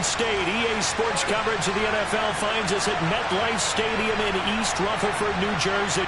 State. EA Sports coverage of the NFL finds us at MetLife Stadium in East Rutherford, New Jersey.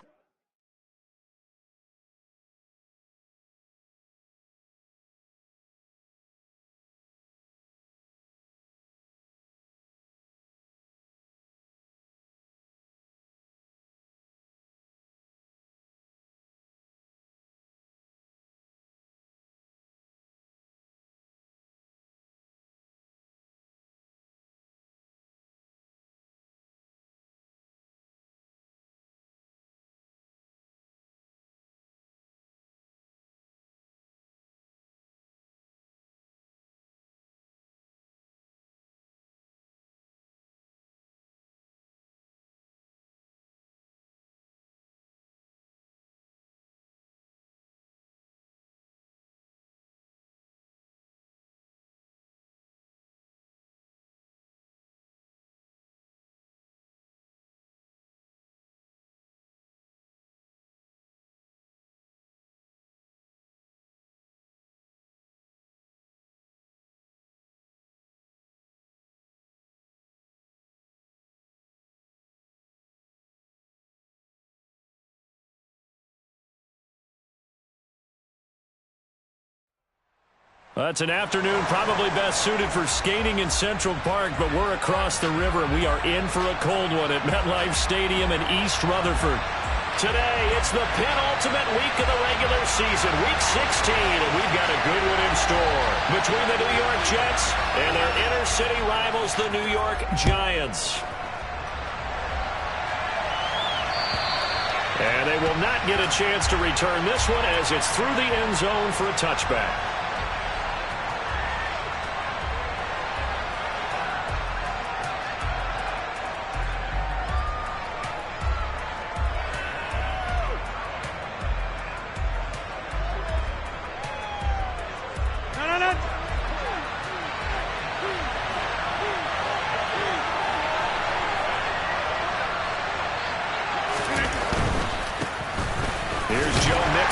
That's an afternoon probably best suited for skating in Central Park, but we're across the river. We are in for a cold one at MetLife Stadium in East Rutherford. Today, it's the penultimate week of the regular season, Week 16, and we've got a good one in store between the New York Jets and their inner-city rivals, the New York Giants. And they will not get a chance to return this one as it's through the end zone for a touchback.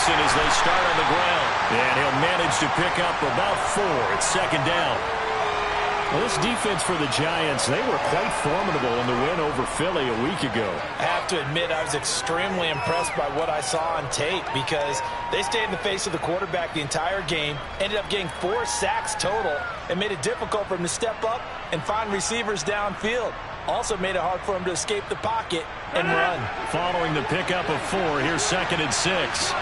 As they start on the ground, and he'll manage to pick up about 4. It's second down. Well, this defense for the Giants, they were quite formidable in the win over Philly a week ago. I have to admit, I was extremely impressed by what I saw on tape because they stayed in the face of the quarterback the entire game, ended up getting 4 sacks total, and made it difficult for him to step up and find receivers downfield. Also made it hard for him to escape the pocket and run. Following the pickup of 4, here's 2nd and 6.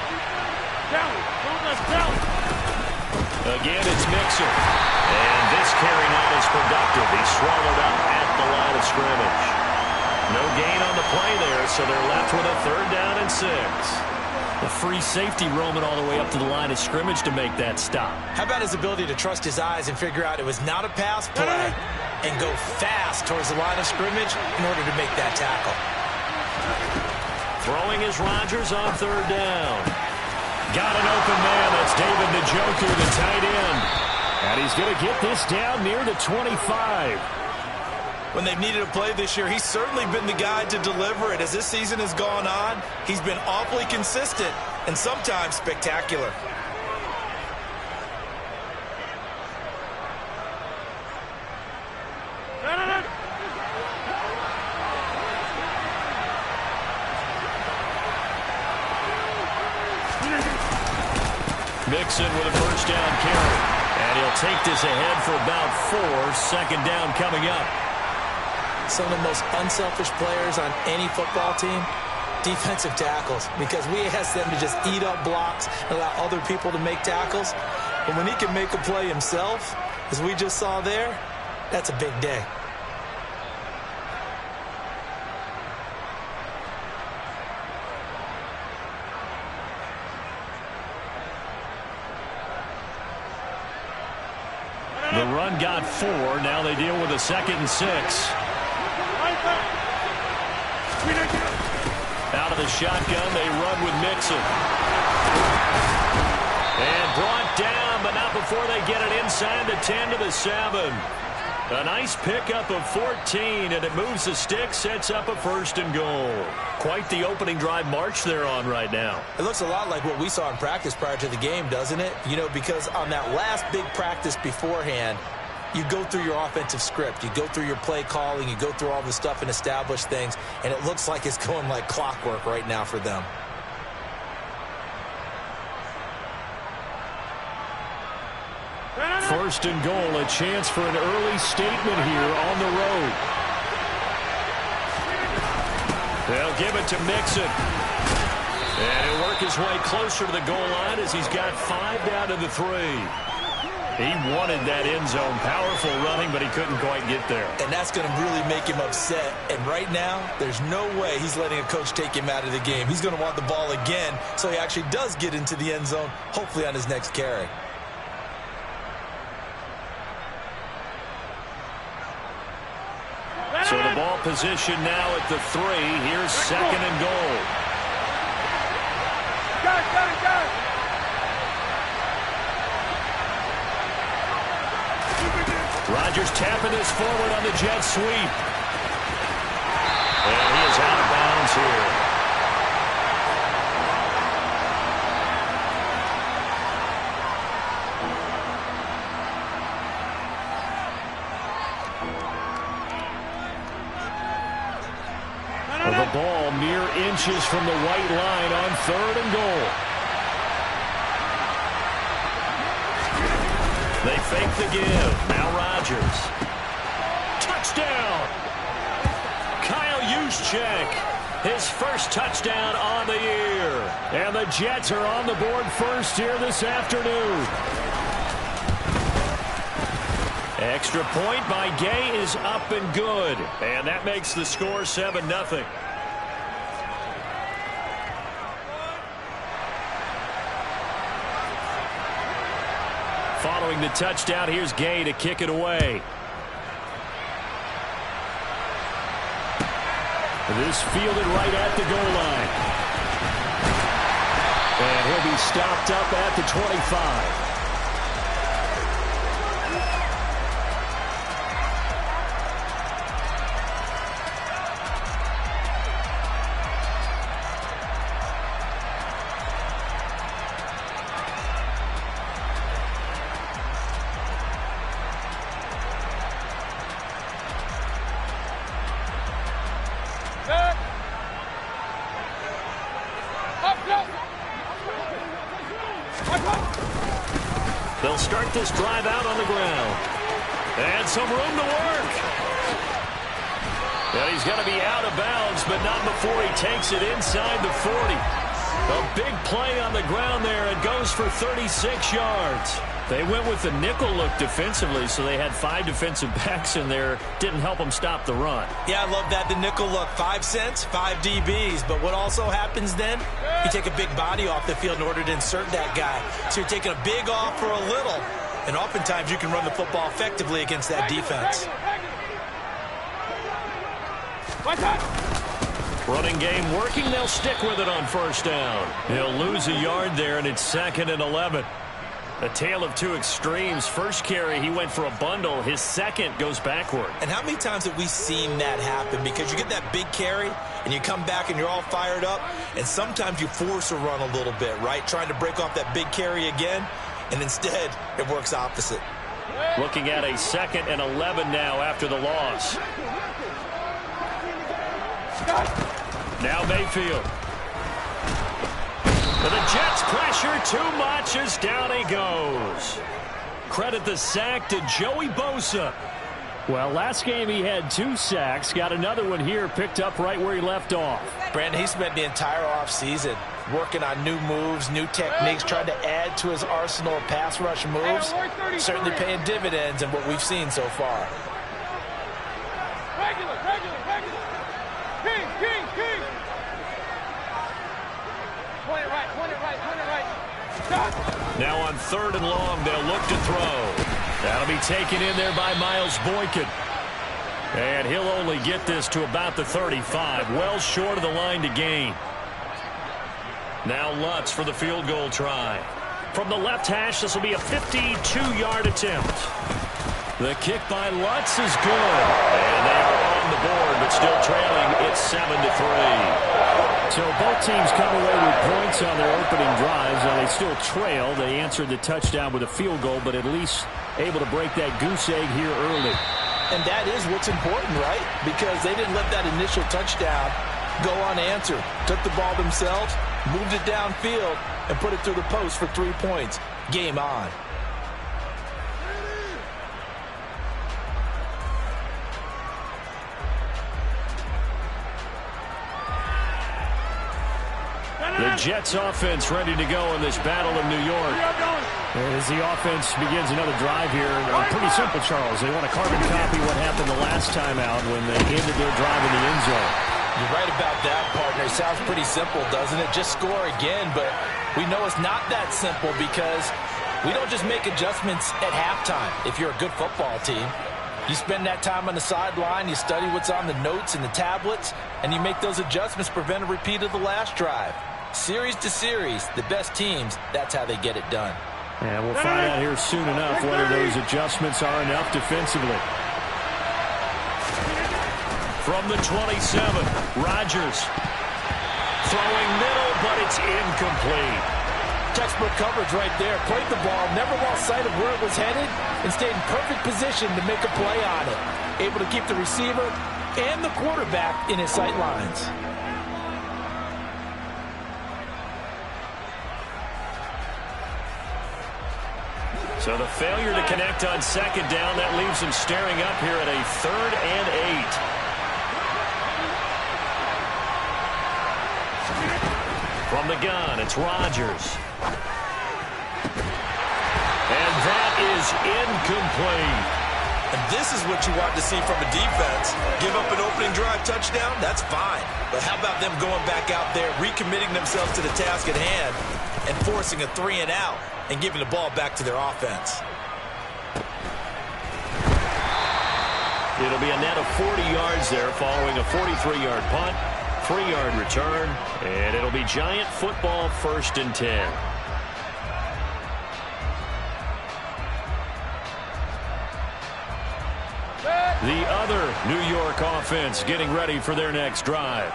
Again, it's Mixon. And this carry not as productive. He's swallowed up at the line of scrimmage. No gain on the play there, so they're left with a 3rd down and 6. The free safety roaming all the way up to the line of scrimmage to make that stop. How about his ability to trust his eyes and figure out it was not a pass play and go fast towards the line of scrimmage in order to make that tackle. Throwing is Rodgers on 3rd down. Got an open man. That's David Njoku, the tight end. And he's going to get this down near the 25. When they've needed a play this year, he's certainly been the guy to deliver it. As this season has gone on, he's been awfully consistent and sometimes spectacular. Mixon with a 1st down carry. And he'll take this ahead for about 4. 2nd down coming up. Some of the most unselfish players on any football team, defensive tackles, because we ask them to just eat up blocks and allow other people to make tackles. But when he can make a play himself, as we just saw there, that's a big day. The run got 4. Now they deal with a 2nd and 6. Out of the shotgun, they run with Mixon. And brought down, but not before they get it inside the 10 to the 7. A nice pickup of 14, and it moves the stick, sets up a 1st and goal. Quite the opening drive march they're on right now. It looks a lot like what we saw in practice prior to the game, doesn't it? You know, because on that last big practice beforehand, you go through your offensive script. You go through your play calling. You go through all the stuff and establish things. And it looks like it's going like clockwork right now for them. First and goal, a chance for an early statement here on the road. They'll give it to Mixon. And he'll work his way closer to the goal line as he's got 5 down to the 3. He wanted that end zone. Powerful running, but he couldn't quite get there. And that's going to really make him upset. And right now, there's no way he's letting a coach take him out of the game. He's going to want the ball again, so he actually does get into the end zone, hopefully on his next carry. So the ball position now at the 3. Here's second and goal. Got it. Rodgers tapping this forward on the jet sweep. And he is out of bounds here. The ball mere inches from the white line on third and goal. They fake the give. Now Rodgers. Touchdown! Kyle Juszczyk. His first touchdown on the year. And the Jets are on the board first here this afternoon. Extra point by Gay is up and good. And that makes the score 7-0. Following the touchdown, here's Gay to kick it away. This fielded right at the goal line. And he'll be stopped up at the 25. They'll start this drive out on the ground. And some room to work. And he's going to be out of bounds, but not before he takes it inside the 40. A big play on the ground there. It goes for 36 yards. They went with the nickel look defensively, so they had 5 defensive backs in there. Didn't help them stop the run. Yeah, I love that, the nickel look. 5 cents, 5 DBs. But what also happens then, you take a big body off the field in order to insert that guy. So you're taking a big off for a little. And oftentimes you can run the football effectively against that defense. Running game working. They'll stick with it on first down. He'll lose a yard there, and it's 2nd and 11. A tale of two extremes. First carry, he went for a bundle. His second goes backward. And how many times have we seen that happen? Because you get that big carry, and you come back and you're all fired up, and sometimes you force a run a little bit, right? Trying to break off that big carry again, and instead it works opposite. Looking at a 2nd and 11 now after the loss. Now Mayfield. But the Jets pressure too much as down he goes. Credit the sack to Joey Bosa. Well, last game he had 2 sacks. Got another one here picked up right where he left off. Brandon, he spent the entire offseason working on new moves, new techniques, trying to add to his arsenal of pass rush moves. Certainly paying dividends in what we've seen so far. Regular. King. Point it right. Now on 3rd and long, they'll look to throw. That'll be taken in there by Miles Boykin. And he'll only get this to about the 35, well short of the line to gain. Now Lutz for the field goal try. From the left hash, this will be a 52-yard attempt. The kick by Lutz is good. And they are on the board, but still trailing. It's 7-3. So both teams come away with points on their opening drives. Now they still trail. They answered the touchdown with a field goal, but at least able to break that goose egg here early. And that is what's important, right? Because they didn't let that initial touchdown go unanswered. Took the ball themselves, moved it downfield, and put it through the post for 3 points. Game on. The Jets offense ready to go in this battle of New York. As the offense begins another drive here, pretty simple, Charles. They want to carbon copy what happened the last time out when they ended their drive in the end zone. You're right about that, partner. It sounds pretty simple, doesn't it? Just score again, but we know it's not that simple because we don't just make adjustments at halftime if you're a good football team. You spend that time on the sideline, you study what's on the notes and the tablets, and you make those adjustments to prevent a repeat of the last drive. Series to series, the best teams, that's how they get it done. And we'll find out here soon enough whether those adjustments are enough defensively. From the 27, Rodgers throwing middle, but it's incomplete. Textbook coverage right there. Played the ball, never lost sight of where it was headed, and stayed in perfect position to make a play on it. Able to keep the receiver and the quarterback in his sight lines. So the failure to connect on second down, that leaves them staring up here at a 3rd and 8. From the gun, it's Rodgers. And that is incomplete. And this is what you want to see from a defense. Give up an opening drive touchdown, that's fine. But how about them going back out there, recommitting themselves to the task at hand, and forcing a 3 and out, and giving the ball back to their offense. It'll be a net of 40 yards there following a 43-yard punt, 3-yard return, and it'll be Giant football 1st and 10. The other New York offense getting ready for their next drive.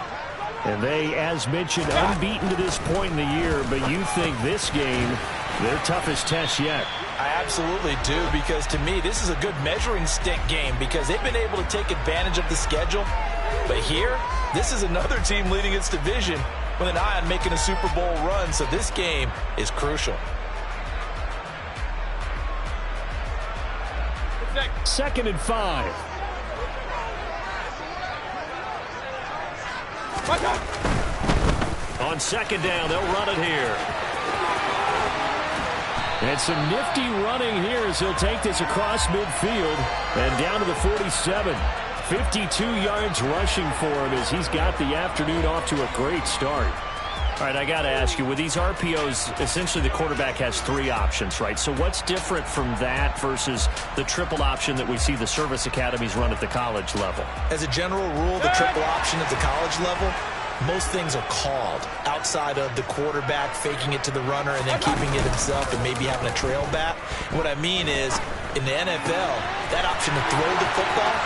And they, as mentioned, unbeaten to this point in the year, but you think this game, their toughest test yet. I absolutely do, because to me, this is a good measuring stick game because they've been able to take advantage of the schedule. But here, this is another team leading its division with an eye on making a Super Bowl run, so this game is crucial. 2nd and 5. On second down, they'll run it here. And some nifty running here as he'll take this across midfield and down to the 47. 52 yards rushing for him as he's got the afternoon off to a great start. All right, I got to ask you, with these RPOs, essentially the quarterback has 3 options, right? So what's different from that versus the triple option that we see the service academies run at the college level? As a general rule, the triple option at the college level, most things are called outside of the quarterback faking it to the runner and then keeping it himself and maybe having a trail back. What I mean is, in the NFL, that option to throw the football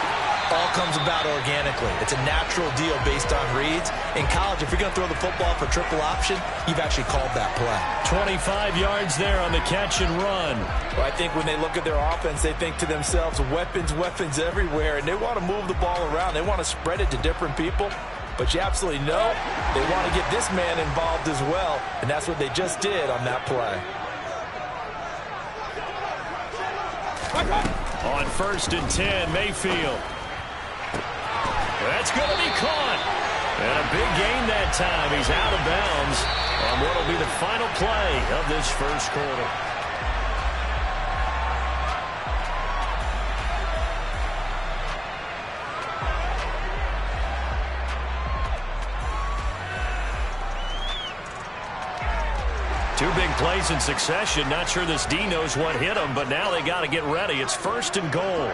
all comes about organically. It's a natural deal based on reads. In college, if you're going to throw the football for triple option, you've actually called that play. 25 yards there on the catch and run. Well, I think when they look at their offense, they think to themselves, weapons, weapons everywhere, and they want to move the ball around. They want to spread it to different people. But you absolutely know they want to get this man involved as well, and that's what they just did on that play. On 1st and 10, Mayfield. That's going to be caught. And a big gain that time. He's out of bounds on what will be the final play of this first quarter. Two big plays in succession. Not sure this D knows what hit him, but now they got to get ready. It's 1st and goal.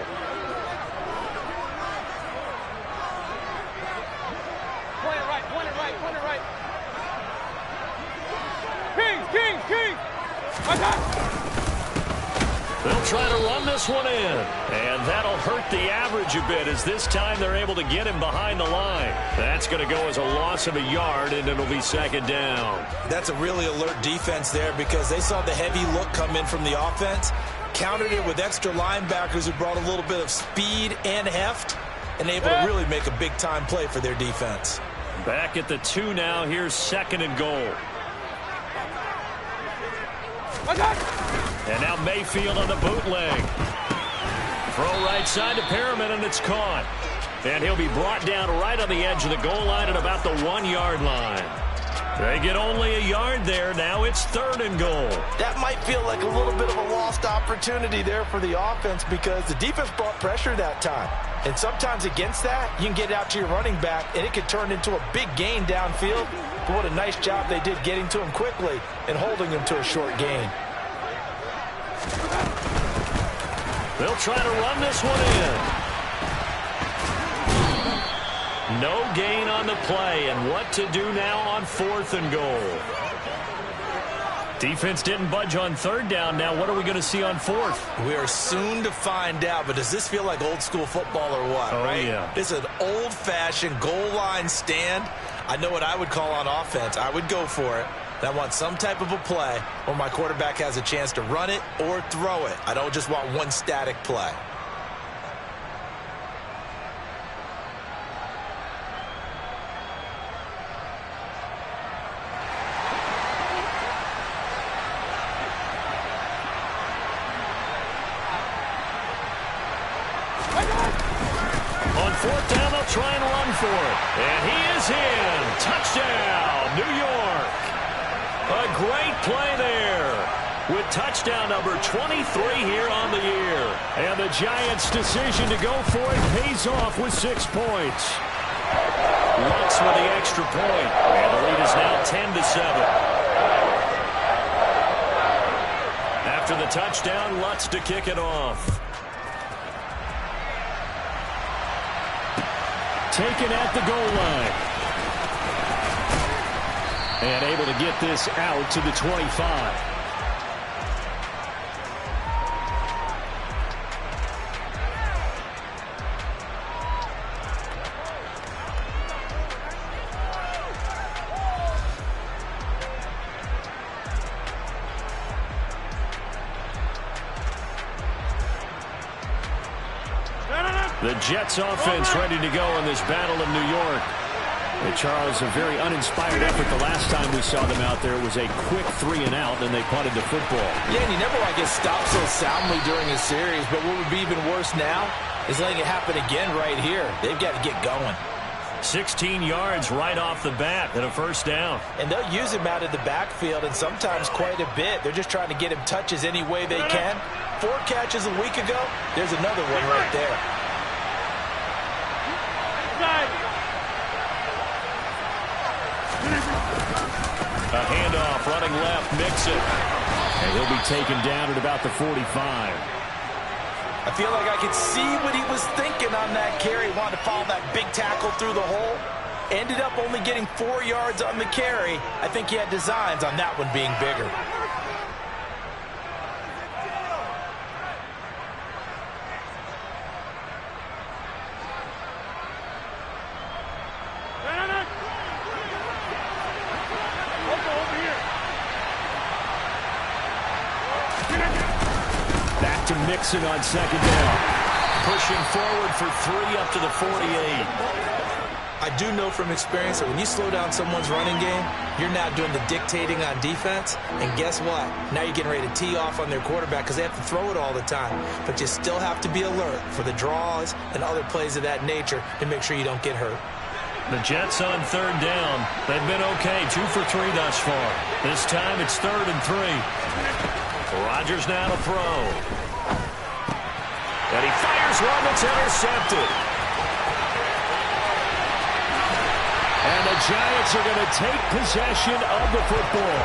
They'll try to run this one in. And that'll hurt the average a bit as this time they're able to get him behind the line. That's going to go as a loss of a yard, and it'll be second down. That's a really alert defense there because they saw the heavy look come in from the offense, countered it with extra linebackers who brought a little bit of speed and heft, and able to really make a big-time play for their defense. Back at the 2 now. Here's second and goal. And now Mayfield on the bootleg. Throw right side to Perriman, and it's caught. And he'll be brought down right on the edge of the goal line at about the 1-yard line. They get only a yard there. Now it's third and goal. That might feel like a little bit of a lost opportunity there for the offense because the defense brought pressure that time. And sometimes against that, you can get it out to your running back, and it could turn into a big gain downfield. But what a nice job they did getting to him quickly and holding him to a short gain. They'll try to run this one in. No gain on the play, and what to do now on fourth and goal. Defense didn't budge on third down. Now what are we going to see on fourth? We are soon to find out, but does this feel like old school football or what, right? Yeah. It's an old-fashioned goal line stand. I know what I would call on offense. I would go for it. And I want some type of a play where my quarterback has a chance to run it or throw it. I don't just want one static play. On fourth down, they'll try and run for it. And he is in. Touchdown, New York. A great play there with touchdown number 23 here on the year. And the Giants' decision to go for it pays off with 6 points. Lutz with the extra point. And the lead is now 10-7. After the touchdown, Lutz to kick it off. Taken at the goal line. And able to get this out to the 25. The Jets offense ready to go in this battle of New York. And Charles, a very uninspired effort the last time we saw them out there. It was a quick 3 and out, and they punted the football. Yeah, and you never want to get stopped so soundly during a series, but what would be even worse now is letting it happen again right here. They've got to get going. 16 yards right off the bat and a first down. And they'll use him out of the backfield, and sometimes quite a bit. They're just trying to get him touches any way they can. 4 catches a week ago, there's another one right there. A handoff, running left, Mixon. And he'll be taken down at about the 45. I feel like I could see what he was thinking on that carry. Wanted to follow that big tackle through the hole. Ended up only getting 4 yards on the carry. I think he had designs on that one being bigger. Mixon on second down. Pushing forward for 3 up to the 48. I do know from experience that when you slow down someone's running game, you're now doing the dictating on defense. And guess what? Now you're getting ready to tee off on their quarterback because they have to throw it all the time. But you still have to be alert for the draws and other plays of that nature to make sure you don't get hurt. The Jets on third down. They've been okay, 2 for 3 thus far. This time it's 3rd and 3. Rodgers now to throw. And he fires one that's intercepted. And the Giants are going to take possession of the football.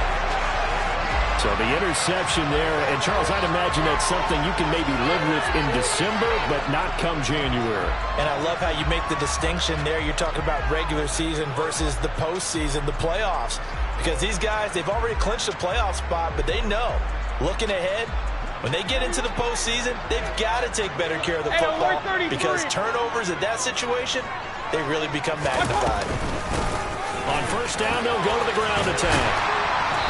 So the interception there. And, Charles, I'd imagine that's something you can maybe live with in December, but not come January. And I love how you make the distinction there. You're talking about regular season versus the postseason, the playoffs. Because these guys, they've already clinched a playoff spot, but they know, looking ahead, When they get into the postseason, they've got to take better care of the football because turnovers in that situation, they really become magnified. On first down, they'll go to the ground attack.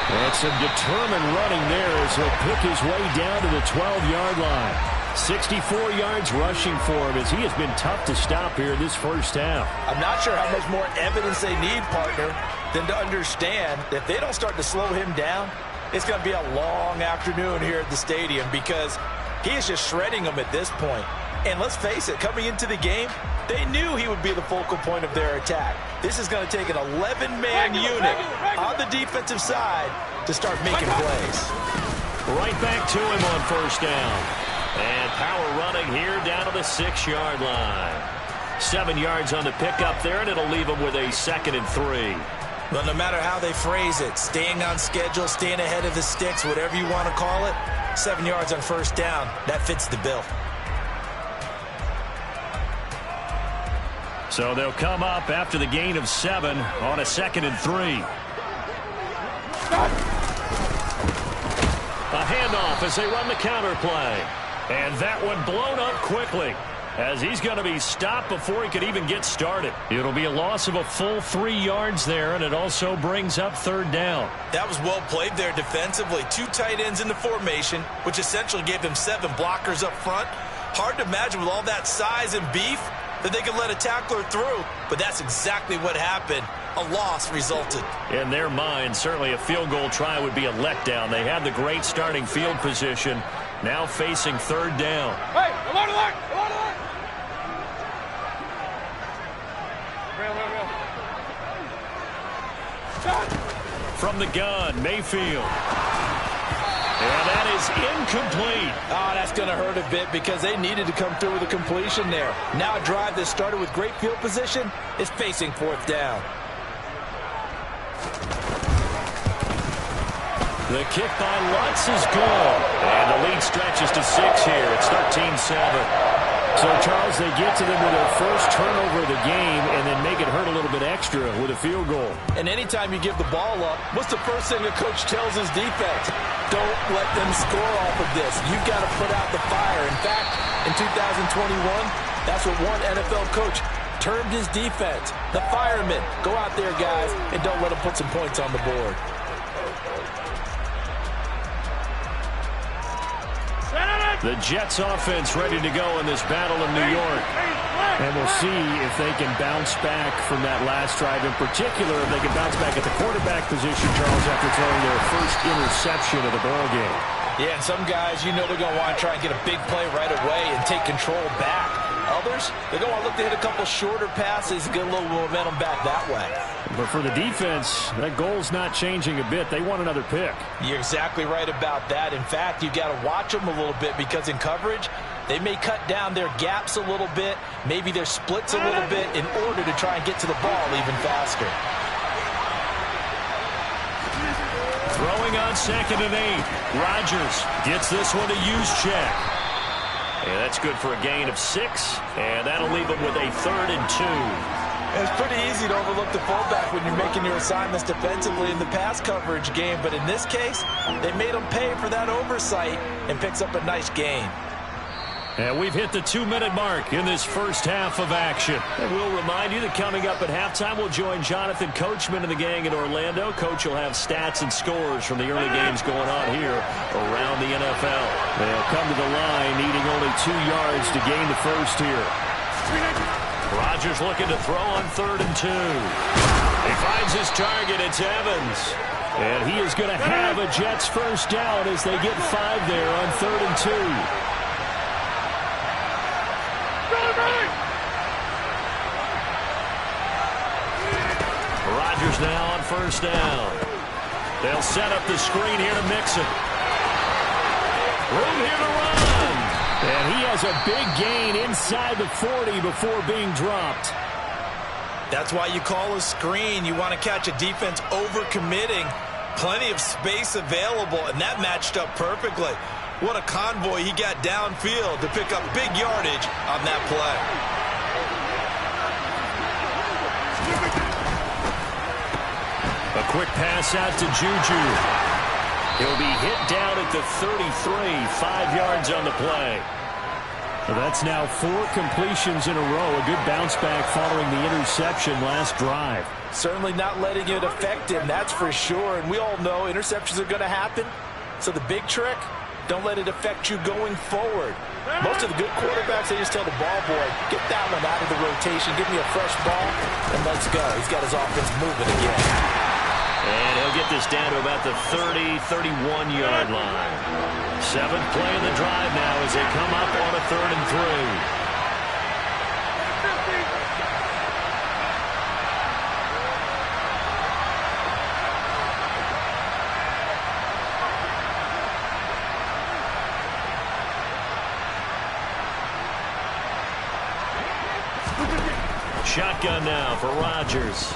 And some determined running there as he'll pick his way down to the 12-yard line. 64 yards rushing for him as he has been tough to stop here this first half. I'm not sure how much more evidence they need, partner, than to understand that if they don't start to slow him down, it's going to be a long afternoon here at the stadium because he is just shredding them at this point. And let's face it, coming into the game, they knew he would be the focal point of their attack. This is going to take an 11-man unit on the defensive side to start making plays. Right back to him on first down. And power running here down to the 6-yard line. 7 yards on the pickup there, and it'll leave him with a 2nd and 3. Well, no matter how they phrase it, staying on schedule, staying ahead of the sticks, whatever you want to call it, 7 yards on first down, that fits the bill. So they'll come up after the gain of 7 on a 2nd and 3. A handoff as they run the counter play. And that one blown up quickly as he's going to be stopped before he could even get started. It'll be a loss of a full 3 yards there, and it also brings up 3rd down. That was well played there defensively. 2 tight ends in the formation, which essentially gave them 7 blockers up front. Hard to imagine with all that size and beef that they could let a tackler through, but that's exactly what happened. A loss resulted. In their mind, certainly a field goal try would be a letdown. They had the great starting field position, now facing 3rd down. Hey, alert, alert, alert, alert. Real. From the gun, Mayfield. And that is incomplete. Oh, that's going to hurt a bit because they needed to come through with a completion there. Now a drive that started with great field position is facing 4th down. The kick by Lutz is good. And the lead stretches to 6 here. It's 13-7. So, Charles, they get to them with their first turnover of the game and then make it hurt a little bit extra with a field goal. And anytime you give the ball up, what's the first thing a coach tells his defense? Don't let them score off of this. You've got to put out the fire. In fact, in 2021, that's what one NFL coach termed his defense. The firemen. Go out there, guys, and don't let them put some points on the board. The Jets offense ready to go in this battle in New York. And we'll see if they can bounce back from that last drive. In particular, if they can bounce back at the quarterback position, Charles, after throwing their first interception of the ballgame. Yeah, and some guys, you know they're going to want to try and get a big play right away and take control back. Others, they're going to look to hit a couple shorter passes and get a little momentum back that way. But for the defense, that goal's not changing a bit. They want another pick. You're exactly right about that. In fact, you've got to watch them a little bit because in coverage, they may cut down their gaps a little bit, maybe their splits a little bit in order to try and get to the ball even faster. Throwing on 2nd and 8. Rodgers gets this one to use check. And that's good for a gain of 6. And that'll leave him with a 3rd and 2. It's pretty easy to overlook the fullback when you're making your assignments defensively in the pass coverage game. But in this case, they made him pay for that oversight and picks up a nice gain. And we've hit the 2-minute mark in this first half of action. And we'll remind you that coming up at halftime, we'll join Jonathan Coachman and the gang in Orlando. Coach will have stats and scores from the early games going on here around the NFL. They'll come to the line needing only 2 yards to gain the first here. Rodgers looking to throw on 3rd and 2. He finds his target. It's Evans. And he is going to have a Jets first down as they get 5 there on 3rd and 2. Rodgers now on first down. They'll set up the screen here to Mixon. Room here to run. And he has a big gain inside the 40 before being dropped. That's why you call a screen. You want to catch a defense overcommitting. Plenty of space available, and that matched up perfectly. What a convoy he got downfield to pick up big yardage on that play. A quick pass out to Juju. He'll be hit down at the 33, 5 yards on the play. Well, that's now 4 completions in a row. A good bounce back following the interception last drive. Certainly not letting it affect him, that's for sure. And we all know interceptions are going to happen. So the big trick, don't let it affect you going forward. Most of the good quarterbacks, they just tell the ball boy, get that one out of the rotation, give me a fresh ball, and let's go. He's got his offense moving again. And he'll get this down to about the 30, 31-yard line. 7th play of the drive now as they come up on a 3rd and 3. Shotgun now for Rodgers.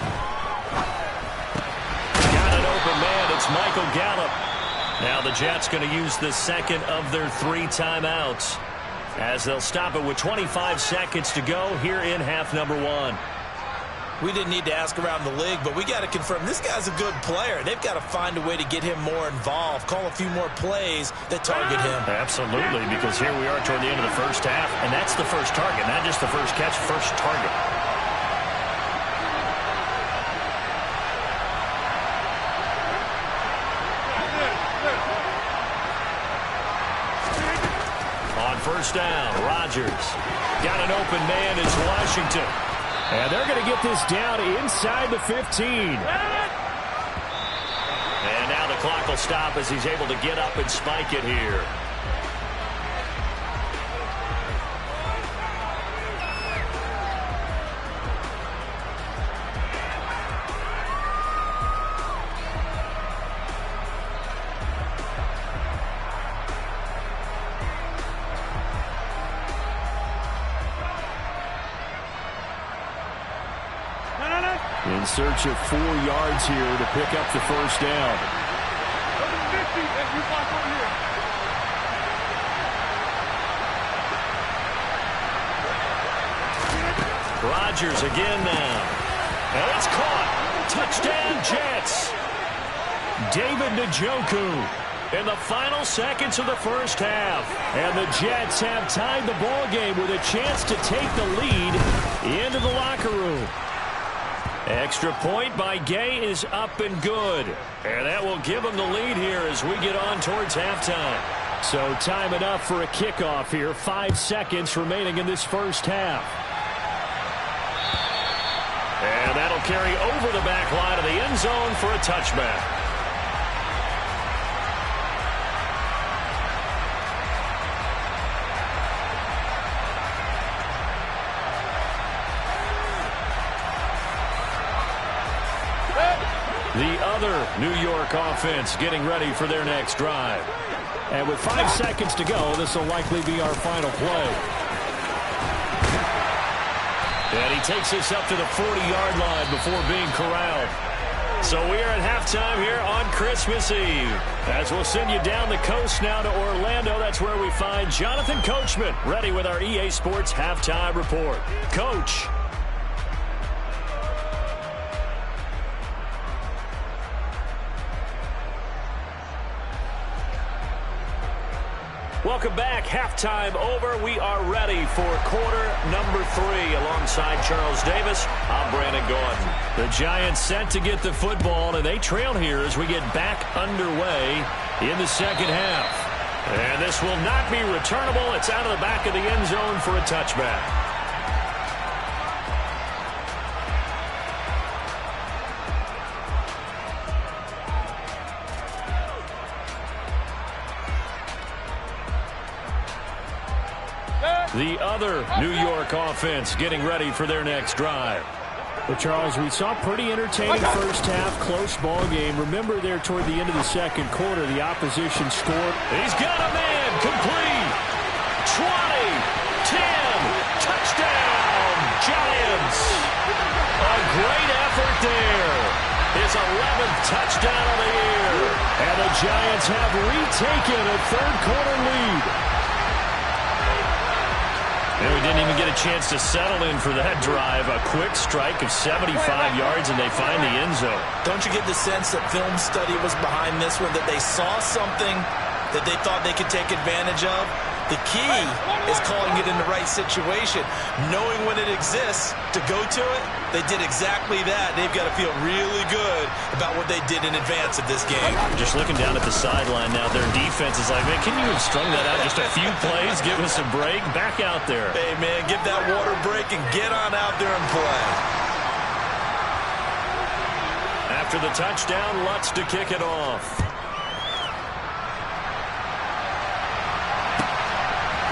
Got an open man. It's Michael Gallup. Now the Jets going to use the second of their 3 timeouts as they'll stop it with 25 seconds to go here in half number 1. We didn't need to ask around the league, but we got to confirm this guy's a good player. They've got to find a way to get him more involved, call a few more plays that target him. Absolutely, because here we are toward the end of the first half, and that's the first target, not just the first catch, first target. On first down, Rodgers. Got an open man is Washington. And they're going to get this down inside the 15. And now the clock will stop as he's able to get up and spike it here. In search of 4 yards here to pick up the first down. Rodgers again now. And it's caught. Touchdown, Jets. David Njoku in the final seconds of the first half. And the Jets have tied the ball game with a chance to take the lead into the locker room. Extra point by Gay is up and good. And that will give them the lead here as we get on towards halftime. So time enough for a kickoff here. 5 seconds remaining in this first half. And that'll carry over the back line of the end zone for a touchback. The other New York offense getting ready for their next drive. And with 5 seconds to go, this will likely be our final play. And he takes us up to the 40-yard line before being corralled. So we are at halftime here on Christmas Eve. As we'll send you down the coast now to Orlando, that's where we find Jonathan Coachman ready with our EA Sports Halftime Report. Coach. Welcome back. Halftime over. We are ready for quarter number 3. Alongside Charles Davis, I'm Brandon Gordon. The Giants set to get the football, and they trail here as we get back underway in the second half. And this will not be returnable. It's out of the back of the end zone for a touchback. The other New York offense getting ready for their next drive. Well, Charles, we saw pretty entertaining first half, close ball game. Remember there toward the end of the second quarter, the opposition scored. He's got a man, complete. 20, 10, touchdown, Giants. A great effort there. His 11th touchdown of the year. And the Giants have retaken a third quarter lead. And we didn't even get a chance to settle in for that drive. A quick strike of 75 yards, and they find the end zone. Don't you get the sense that film study was behind this one, that they saw something that they thought they could take advantage of? The key is calling it in the right situation, knowing when it exists to go to it. They did exactly that. They've got to feel really good about what they did in advance of this game. Just looking down at the sideline now, their defense is like, man, can you have strung that out just a few plays? Give us a break. Back out there. Hey, man, give that water break and get on out there and play. After the touchdown, Lutz to kick it off.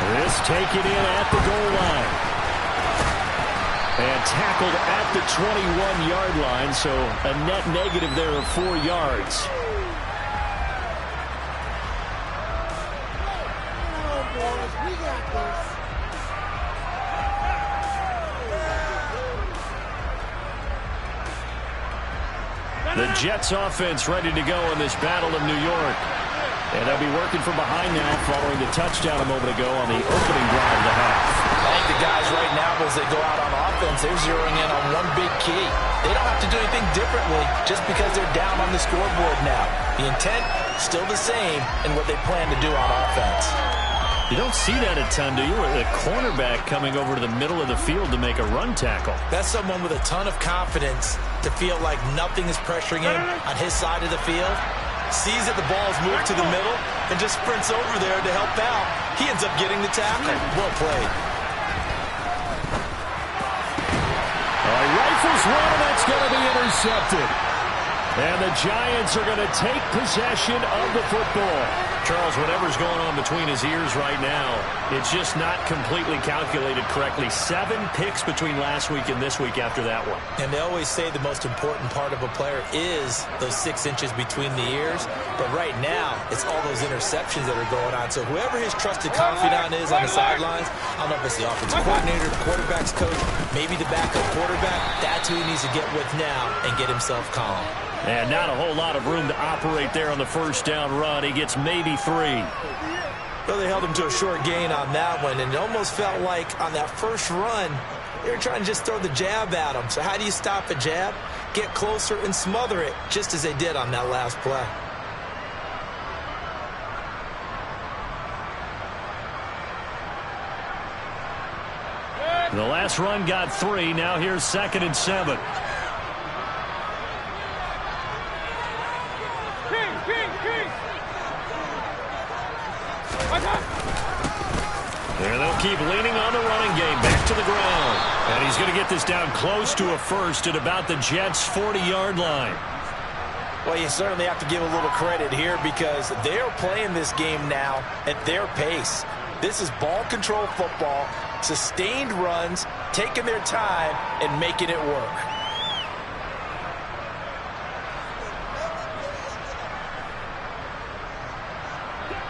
This taken in at the goal line. And tackled at the 21-yard line, so a net negative there of 4 yards. The Jets offense ready to go in this Battle of New York. And they'll be working from behind now following the touchdown a moment ago on the opening drive of the half. I think the guys right now, as they go out on offense, they're zeroing in on one big key. They don't have to do anything differently just because they're down on the scoreboard now. The intent, still the same in what they plan to do on offense. You don't see that a ton, do you? With a cornerback coming over to the middle of the field to make a run tackle. That's someone with a ton of confidence to feel like nothing is pressuring him on his side of the field. Sees that the ball's moved to the middle and just sprints over there to help out. He ends up getting the tackle. Well played. All right, rifles one, and that's going to be intercepted. And the Giants are going to take possession of the football. Charles, whatever's going on between his ears right now, it's just not completely calculated correctly. 7 picks between last week and this week after that one. And they always say the most important part of a player is those 6 inches between the ears. But right now, it's all those interceptions that are going on. So whoever his trusted confidant is on the sidelines, I don't know if it's the offensive coordinator, the quarterback's coach, maybe the backup quarterback, that's who he needs to get with now and get himself calm. And not a whole lot of room to operate there on the first down run. He gets maybe 3. Well, they held him to a short gain on that one, and it almost felt like on that first run, they were trying to just throw the jab at him. So how do you stop a jab? Get closer and smother it, just as they did on that last play. The last run got 3. Now here's 2nd and 7. And they'll keep leaning on the running game. Back to the ground. And he's going to get this down close to a first at about the Jets' 40-yard line. Well, you certainly have to give a little credit here because they're playing this game now at their pace. This is ball control football, sustained runs, taking their time, and making it work.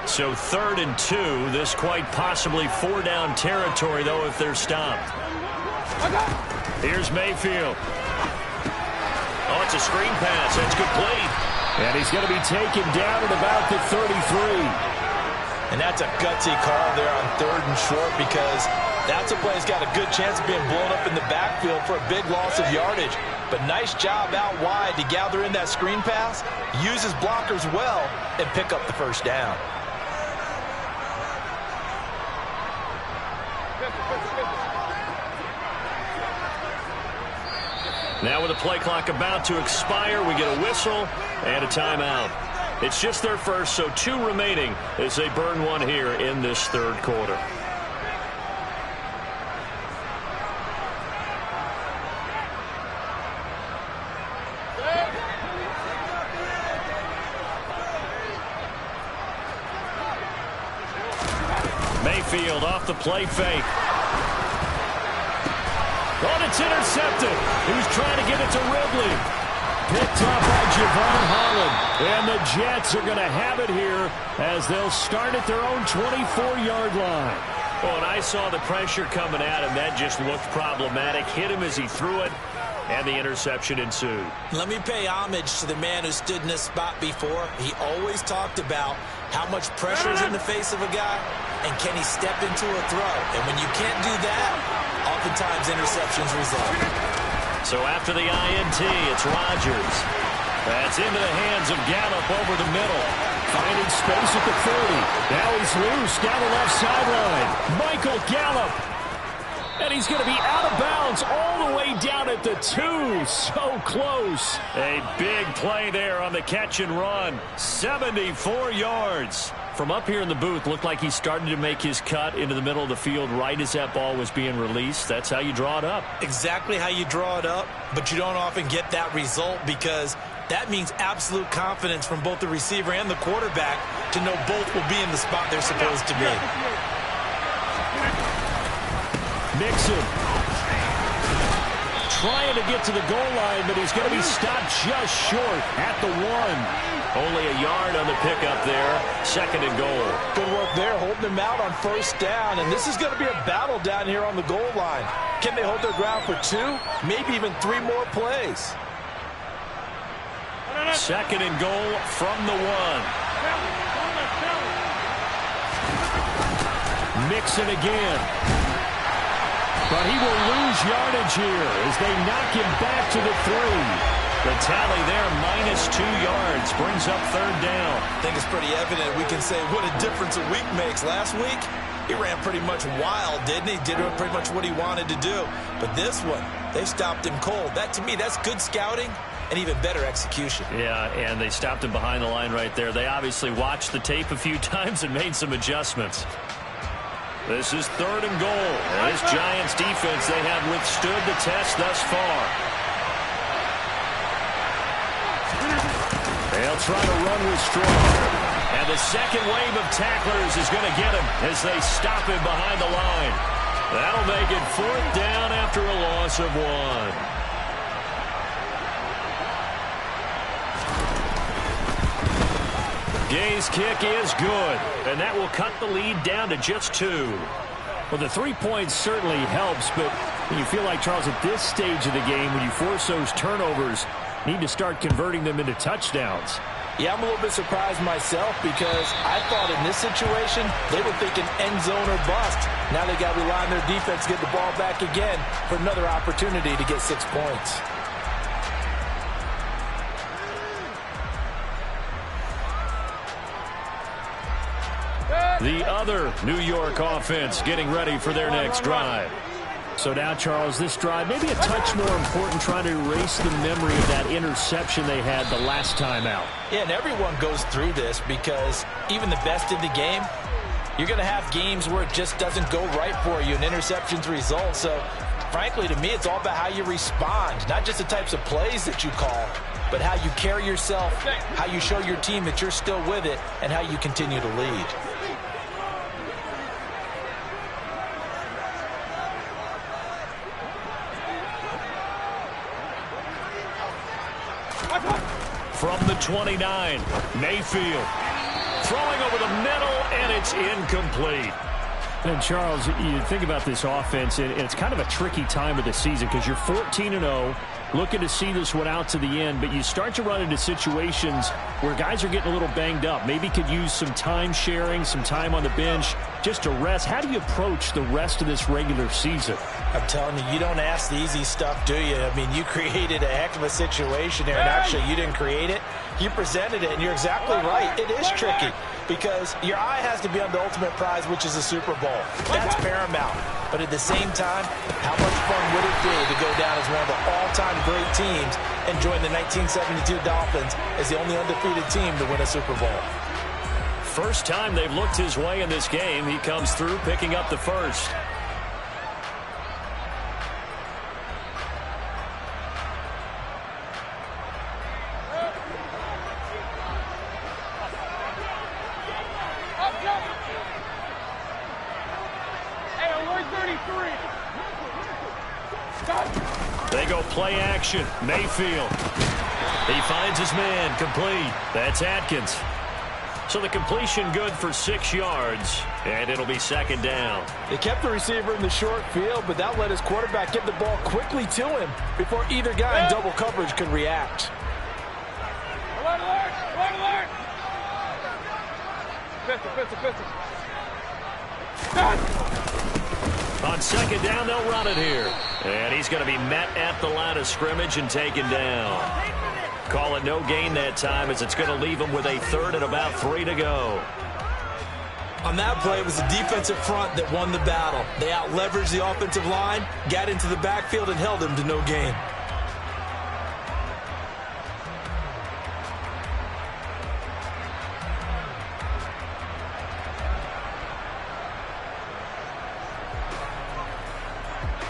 So 3rd and 2. This quite possibly 4-down territory, though, if they're stopped. Here's Mayfield. Oh, it's a screen pass. That's complete. And he's going to be taken down at about the 33. And that's a gutsy call there on 3rd and short because that's a play that's got a good chance of being blown up in the backfield for a big loss of yardage. But nice job out wide to gather in that screen pass, use his blockers well, and pick up the first down. Now with the play clock about to expire, we get a whistle and a timeout. It's just their first, so 2 remaining as they burn one here in this 3rd quarter. Mayfield off the play fake. Oh, it's intercepted. He was trying to get it to Ridley. Picked up by Javon Holland. And the Jets are going to have it here as they'll start at their own 24-yard line. Oh, and I saw the pressure coming at him. That just looked problematic. Hit him as he threw it, and the interception ensued. Let me pay homage to the man who stood in this spot before. He always talked about how much pressure is in the face of a guy. and can he step into a throw? And when you can't do that, oftentimes interceptions result. So after the INT, it's Rodgers. That's into the hands of Gallup over the middle. Finding space at the 30. Now he's loose down the left sideline. Michael Gallup. And he's going to be out of bounds all the way down at the 2. So close. A big play there on the catch and run. 74 yards. From up here in the booth, looked like he started to make his cut into the middle of the field right as that ball was being released. That's how you draw it up. Exactly how you draw it up, but you don't often get that result because that means absolute confidence from both the receiver and the quarterback to know both will be in the spot they're supposed to be. Mixon trying to get to the goal line, but he's going to be stopped just short at the 1. Only a yard on the pickup there. 2nd and goal. Good work there, holding them out on 1st down. And this is going to be a battle down here on the goal line. Can they hold their ground for 2? Maybe even 3 more plays. 2nd and goal from the 1. Mixon again. But he will lose yardage here as they knock him back to the 3. The tally there, -2 yards, brings up 3rd down. I think it's pretty evident. We can say what a difference a week makes. Last week, he ran pretty much wild, didn't he? Did pretty much what he wanted to do. But this one, they stopped him cold. That, to me, that's good scouting and even better execution. Yeah, and they stopped him behind the line right there. They obviously watched the tape a few times and made some adjustments. This is 3rd and goal. And this Giants defense, they have withstood the test thus far. They'll try to run with Strong. And the second wave of tacklers is going to get him as they stop him behind the line. That'll make it 4th down after a loss of 1. Gay's kick is good, and that will cut the lead down to just 2. Well, the 3 points certainly helps, but you feel like, Charles, at this stage of the game, when you force those turnovers, need to start converting them into touchdowns. Yeah, I'm a little bit surprised myself because I thought in this situation they were thinking end zone or bust. Now they got to rely on their defense to get the ball back again for another opportunity to get 6 points. The other New York offense getting ready for their next drive. So now, Charles, this drive maybe a touch more important, trying to erase the memory of that interception they had the last time out. Yeah, and everyone goes through this because even the best in the game, you're going to have games where it just doesn't go right for you and interceptions result. So, frankly, to me, it's all about how you respond, not just the types of plays that you call, but how you carry yourself, how you show your team that you're still with it, and how you continue to lead. From the 29, Mayfield throwing over the middle, and it's incomplete. And, Charles, you think about this offense, and it's kind of a tricky time of the season because you're 14-0, looking to see this one out to the end, but you start to run into situations where guys are getting a little banged up. Maybe could use some time sharing, some time on the bench just to rest. How do you approach the rest of this regular season? I'm telling you, you don't ask the easy stuff, do you? I mean, you created a heck of a situation there, and actually you didn't create it. You presented it, and you're exactly right. It is tricky because your eye has to be on the ultimate prize, which is the Super Bowl. That's paramount. But at the same time, how much fun would it be to go down as one of the all-time great teams and join the 1972 Dolphins as the only undefeated team to win a Super Bowl? First time they've looked his way in this game. He comes through picking up the first. They go play action. Mayfield. He finds his man. Complete. That's Atkins. So the completion good for 6 yards, and it'll be 2nd down. They kept the receiver in the short field, but that let his quarterback get the ball quickly to him before either guy in double coverage could react. Alert, alert! Alert, alert! Pistol, pistol, pistol. On second down, they'll run it here. And he's going to be met at the line of scrimmage and taken down. Call it no gain that time, as it's going to leave him with a third and about 3 to go. On that play, it was the defensive front that won the battle. They out-leveraged the offensive line, got into the backfield, and held him to no gain.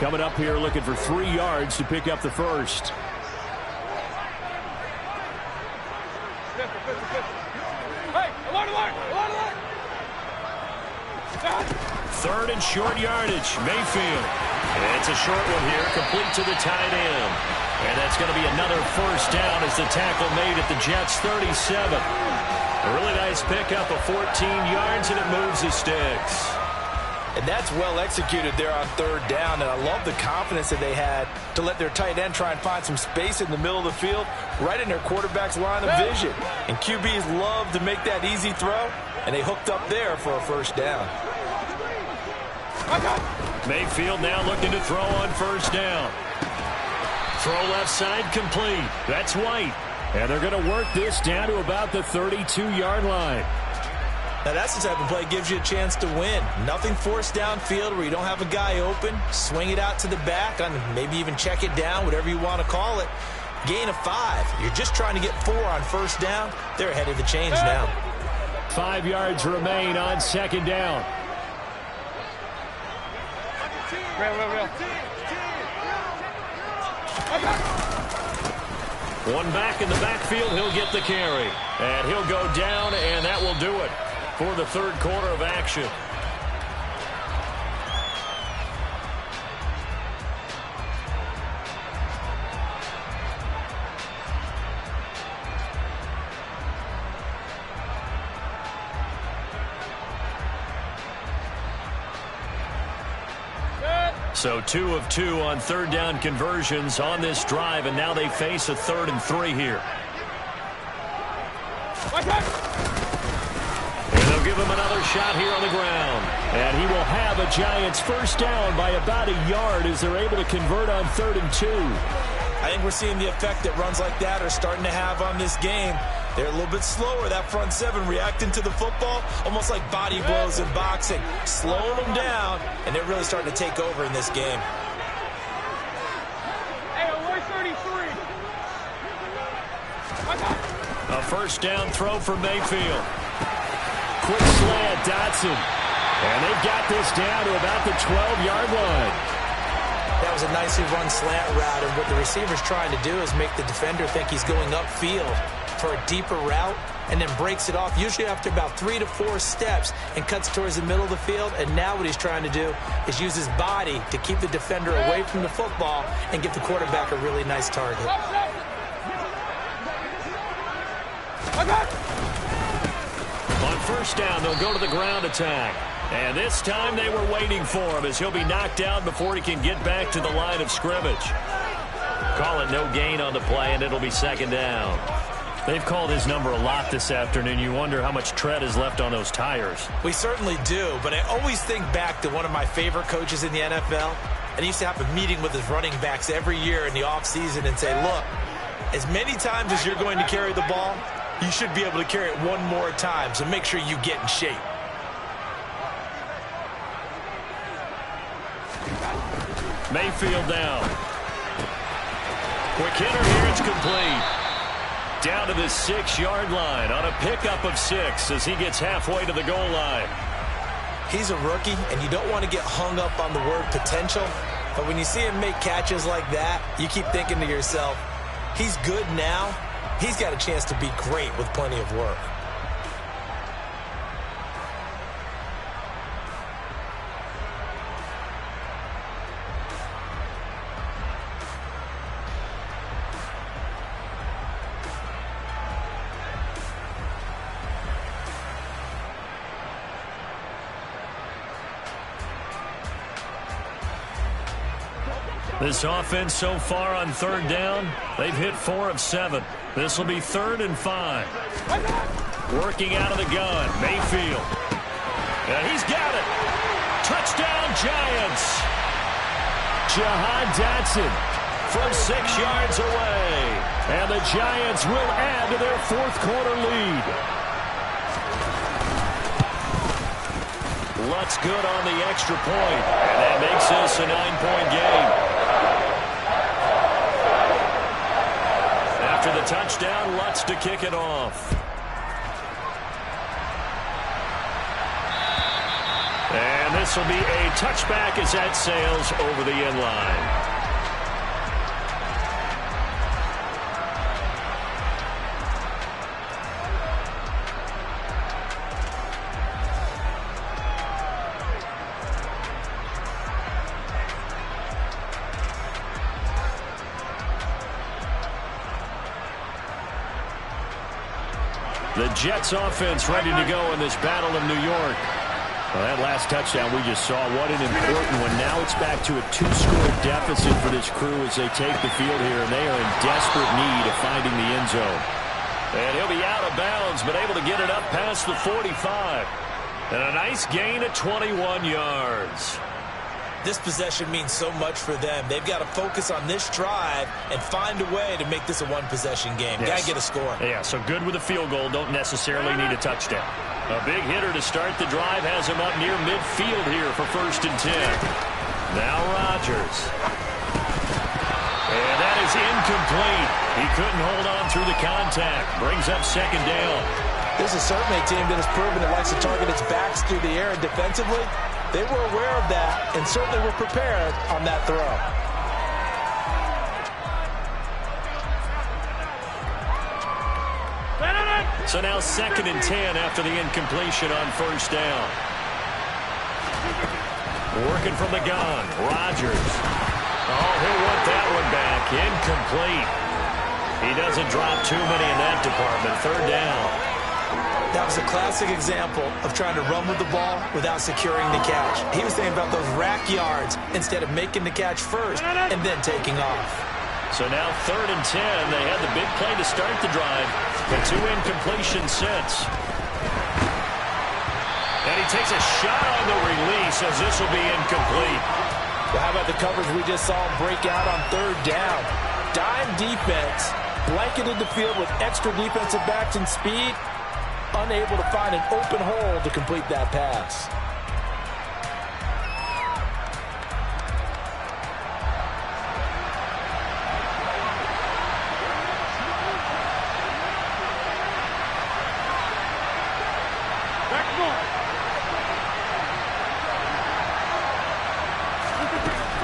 Coming up here looking for 3 yards to pick up the first. Third and short yardage. Mayfield. It's a short one here, complete to the tight end. And that's going to be another first down as the tackle made at the Jets' 37. A really nice pickup of 14 yards, and it moves the sticks. And that's well executed there on third down. And I love the confidence that they had to let their tight end try and find some space in the middle of the field, right in their quarterback's line of vision. And QBs love to make that easy throw, and they hooked up there for a first down. Mayfield now looking to throw on first down. Throw left side complete. That's White. And they're going to work this down to about the 32-yard line. Now that's the type of play that gives you a chance to win. Nothing forced downfield where you don't have a guy open. Swing it out to the back, on maybe even check it down, whatever you want to call it. Gain of 5. You're just trying to get 4 on first down. They're ahead of the chains now. 5 yards remain on second down. One back in the backfield, he'll get the carry. And he'll go down, and that will do it for the third quarter of action. So 2 of 2 on third down conversions on this drive, and now they face a 3rd and 3 here. And they'll give him another shot here on the ground. And he will have a Giants first down by about a yard as they're able to convert on 3rd and 2. I think we're seeing the effect that runs like that are starting to have on this game. They're a little bit slower, that front 7, reacting to the football, almost like body blows in boxing, slowing them down, and they're really starting to take over in this game. A first down throw for Mayfield. Quick slant, Dotson. And they've got this down to about the 12-yard line. That was a nicely run slant route, and what the receiver's trying to do is make the defender think he's going upfield for a deeper route, and then breaks it off, usually after about 3 to 4 steps, and cuts towards the middle of the field. And now what he's trying to do is use his body to keep the defender away from the football and give the quarterback a really nice target. On first down, they'll go to the ground attack. And this time they were waiting for him, as he'll be knocked down before he can get back to the line of scrimmage. Call it no gain on the play, and it'll be second down. They've called his number a lot this afternoon. You wonder how much tread is left on those tires. We certainly do, but I always think back to one of my favorite coaches in the NFL. And he used to have a meeting with his running backs every year in the offseason and say, look, as many times as you're going to carry the ball, you should be able to carry it one more time, so make sure you get in shape. Mayfield down. Quick hitter here, it's complete. Down to the 6-yard line on a pickup of 6 as he gets halfway to the goal line. He's a rookie, and you don't want to get hung up on the word potential, but when you see him make catches like that, you keep thinking to yourself, he's good now. He's got a chance to be great with plenty of work. This offense so far on third down, they've hit 4 of 7. This will be 3rd and 5. Working out of the gun, Mayfield. And he's got it. Touchdown, Giants. Jahan Dotson from 6 yards away. And the Giants will add to their fourth quarter lead. Lutz good on the extra point. And that makes this a 9-point game. After the touchdown, Lutz to kick it off. And this will be a touchback as that sails over the end line. The Jets offense ready to go in this Battle of New York. Well, that last touchdown we just saw, what an important one. Now it's back to a 2-score deficit for this crew as they take the field here, and they are in desperate need of finding the end zone. And he'll be out of bounds, but able to get it up past the 45. And a nice gain of 21 yards. This possession means so much for them. They've got to focus on this drive and find a way to make this a one-possession game. Yes. Got to get a score. Yeah, so good with a field goal. Don't necessarily need a touchdown. A big hitter to start the drive has him up near midfield here for 1st and 10. Now Rodgers. And that is incomplete. He couldn't hold on through the contact. Brings up 2nd down. This is certainly a team that has proven it likes to target its backs through the air, and defensively, they were aware of that and certainly were prepared on that throw. So now 2nd and 10 after the incompletion on 1st down. Working from the gun, Rodgers. Oh, he'll want that one back. Incomplete. He doesn't drop too many in that department. 3rd down. That was a classic example of trying to run with the ball without securing the catch. He was thinking about those rack yards instead of making the catch first and then taking off. So now 3rd and 10. They had the big play to start the drive. The 2 incompletions since. And he takes a shot on the release as this will be incomplete. Well, how about the coverage we just saw break out on 3rd down? Dime defense, blanketed the field with extra defensive backs and speed. Unable to find an open hole to complete that pass.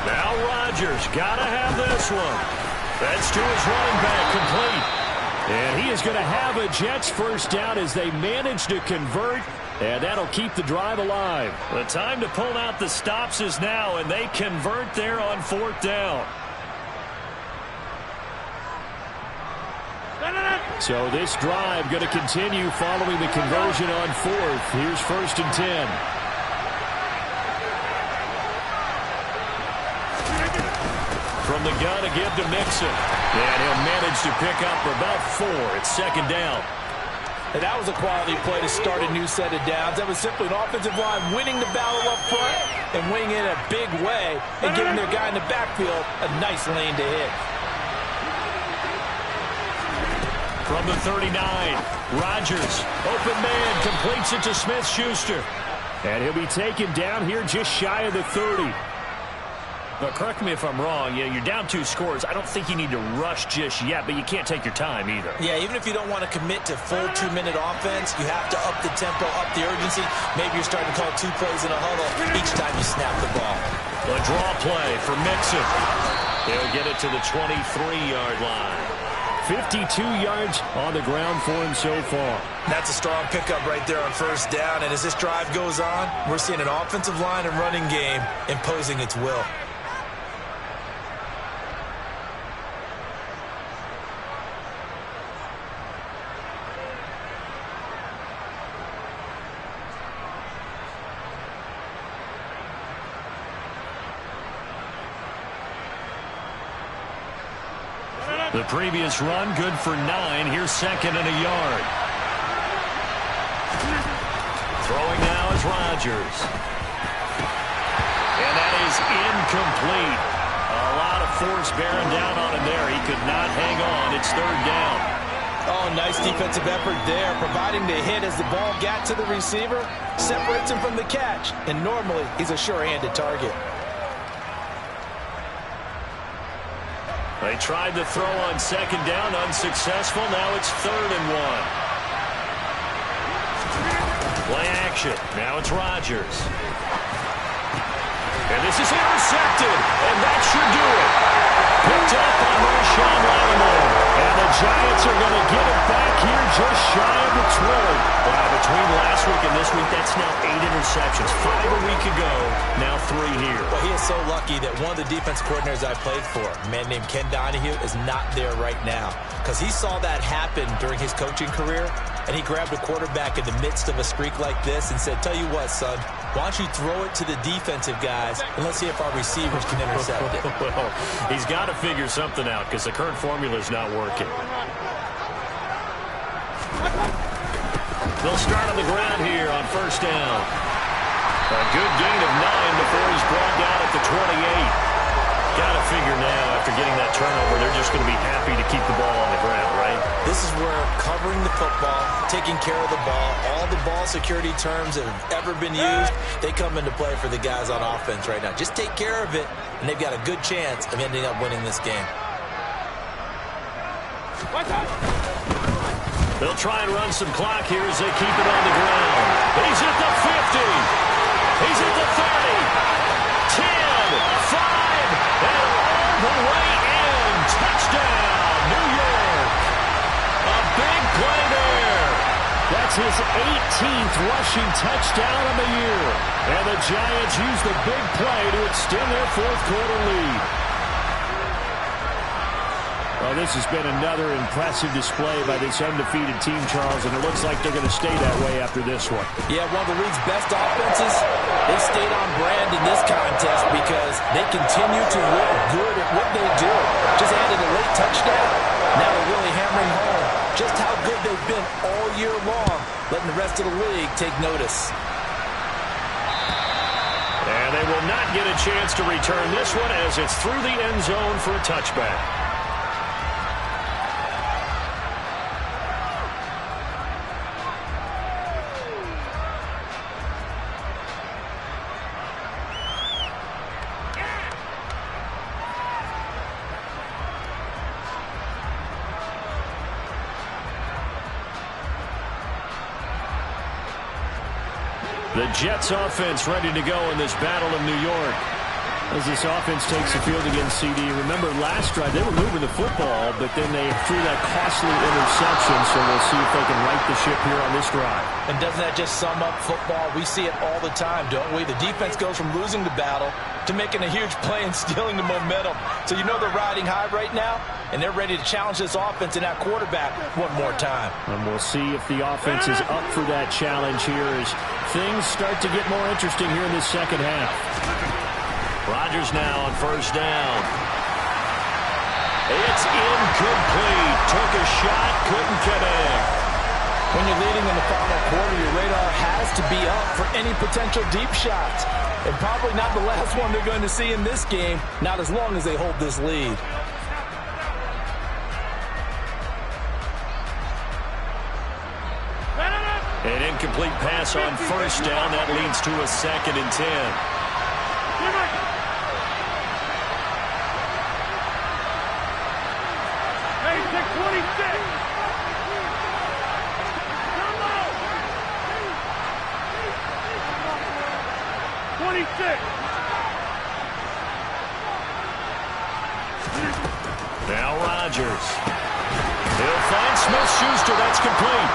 Now Rodgers got to have this one. That's to his running back, complete. And he is going to have a Jets 1st down as they manage to convert, and that'll keep the drive alive. The time to pull out the stops is now, and they convert there on 4th down. So this drive going to continue following the conversion on 4th. Here's 1st and 10. From the gun to give to Mixon. And he'll manage to pick up about 4 at 2nd down. And that was a quality play to start a new set of downs. That was simply an offensive line winning the battle up front and winning in a big way and giving their guy in the backfield a nice lane to hit. From the 39, Rodgers, open man, completes it to Smith-Schuster. And he'll be taken down here just shy of the 30. But correct me if I'm wrong, you're down 2 scores. I don't think you need to rush just yet, but you can't take your time either. Yeah, even if you don't want to commit to full 2-minute offense, you have to up the tempo, up the urgency. Maybe you're starting to call 2 plays in a huddle each time you snap the ball. A draw play for Mixon. They'll get it to the 23-yard line. 52 yards on the ground for him so far. That's a strong pickup right there on 1st down. And as this drive goes on, we're seeing an offensive line and running game imposing its will. The previous run, good for 9. Here's 2nd and a yard. Throwing now is Rodgers. is incomplete. A lot of force bearing down on him there. He could not hang on. It's third down. Oh, nice defensive effort there, providing the hit as the ball got to the receiver, separates him from the catch, and normally he's a sure-handed target. They tried to throw on second down, unsuccessful. Now it's 3rd and 1. Play action. Now it's Rodgers. And this is intercepted, and that should do it. Picked up on Marshawn Lattimore. And the Giants are going to get it back here just shy of the 20. Wow, between last week and this week, that's now 8 interceptions. 5 a week ago, now 3 here. Well, he is so lucky that one of the defense coordinators I played for, a man named Ken Donahue, is not there right now. Because he saw that happen during his coaching career, and he grabbed a quarterback in the midst of a streak like this and said, tell you what, son, why don't you throw it to the defensive guys, and let's see if our receivers can intercept it. Well, he's got to figure something out because the current formula is not working. They'll start on the ground here on first down. A good gain of 9 before he's brought down at the 28. Got to figure now, after getting that turnover, they're just going to be happy to keep the ball on the ground, right? This is where covering the football, taking care of the ball, all the ball security terms that have ever been used, they come into play for the guys on offense right now. Just take care of it, and they've got a good chance of ending up winning this game. They'll try and run some clock here as they keep it on the ground. He's at the 50. He's at the 30. 10, 5. And all the way in. Touchdown, New York. A big play there. That's his 18th rushing touchdown of the year. And the Giants use the big play to extend their fourth quarter lead. Well, this has been another impressive display by this undefeated team, Charles, and it looks like they're going to stay that way after this one. Yeah, one of the league's best offenses. They stayed on brand in this contest because they continue to look good at what they do. Just added a late touchdown. Now they're really hammering home just how good they've been all year long, letting the rest of the league take notice. And they will not get a chance to return this one as it's through the end zone for a touchback. The Jets offense ready to go in this battle of New York. As this offense takes the field against CD. Remember last drive, they were moving the football, but then they threw that costly interception, so we'll see if they can right the ship here on this drive. And doesn't that just sum up football? We see it all the time, don't we? The defense goes from losing the battle to making a huge play and stealing the momentum. So you know they're riding high right now, and they're ready to challenge this offense and that quarterback one more time. And we'll see if the offense is up for that challenge here as things start to get more interesting here in this second half. Rodgers now on first down. It's incomplete. Took a shot, couldn't connect. When you're leading in the final quarter, your radar has to be up for any potential deep shots. And probably not the last one they're going to see in this game, not as long as they hold this lead. An incomplete pass on first down. That leads to a 2nd and 10. Hey, take 26. 26. Now Rodgers. He'll find Smith-Schuster. That's complete.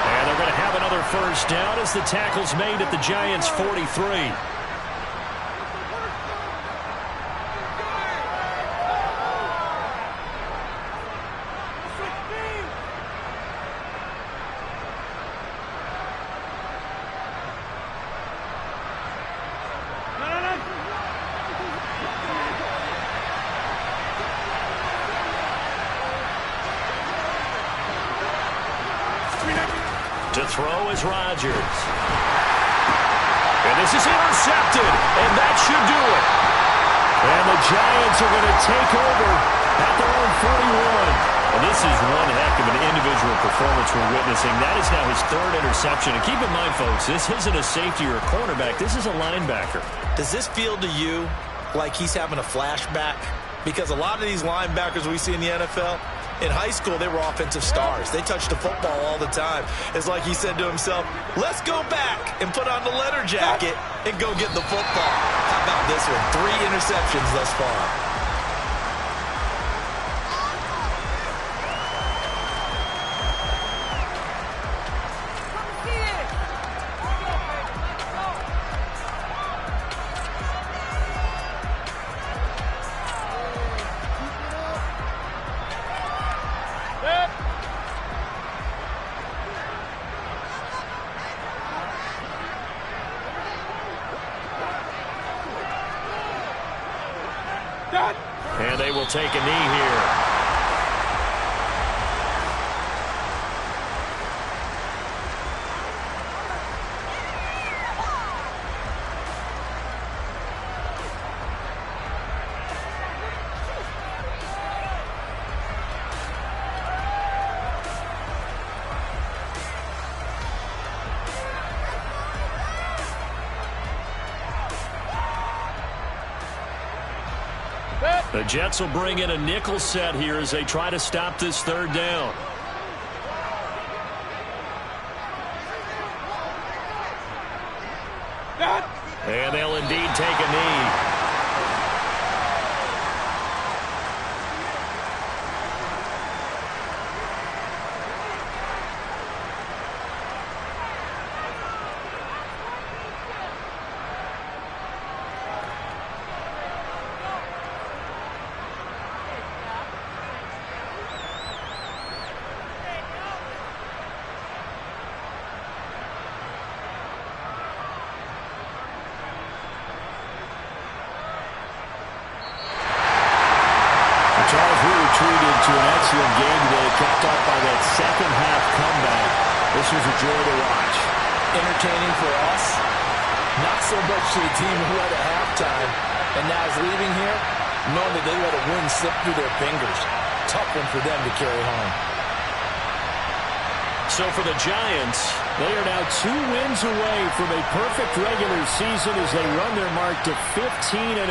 And they're going to have another first down as the tackle's made at the Giants' 43. To throw is Rodgers. And this is intercepted, and that should do it. And the Giants are going to take over at their own 41. And this is one heck of an individual performance we're witnessing. That is now his third interception. And keep in mind, folks, this isn't a safety or a cornerback. This is a linebacker. Does this feel to you like he's having a flashback? Because a lot of these linebackers we see in the NFL, in high school, they were offensive stars. They touched the football all the time. It's like he said to himself, let's go back and put on the leather jacket and go get the football. How about this one? 3 interceptions thus far. And they will take a knee here. The Jets will bring in a nickel set here as they try to stop this third down. And they'll indeed take a knee. Treated to an excellent game today, capped off by that second half comeback. This was a joy to watch. Entertaining for us, not so much to the team who led at halftime and now is leaving here, knowing that they let a win slip through their fingers. Tough one for them to carry home. So for the Giants, they are now 2 wins away from a perfect regular season as they run their mark to 15-0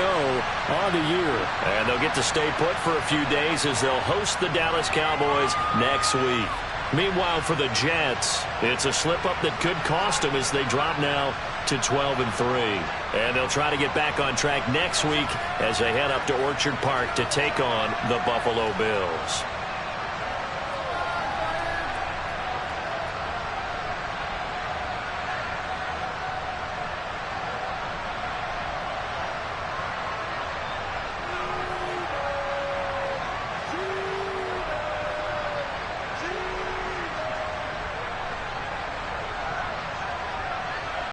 on the year. And they'll get to stay put for a few days as they'll host the Dallas Cowboys next week. Meanwhile, for the Jets, it's a slip-up that could cost them as they drop now to 12-3. And they'll try to get back on track next week as they head up to Orchard Park to take on the Buffalo Bills.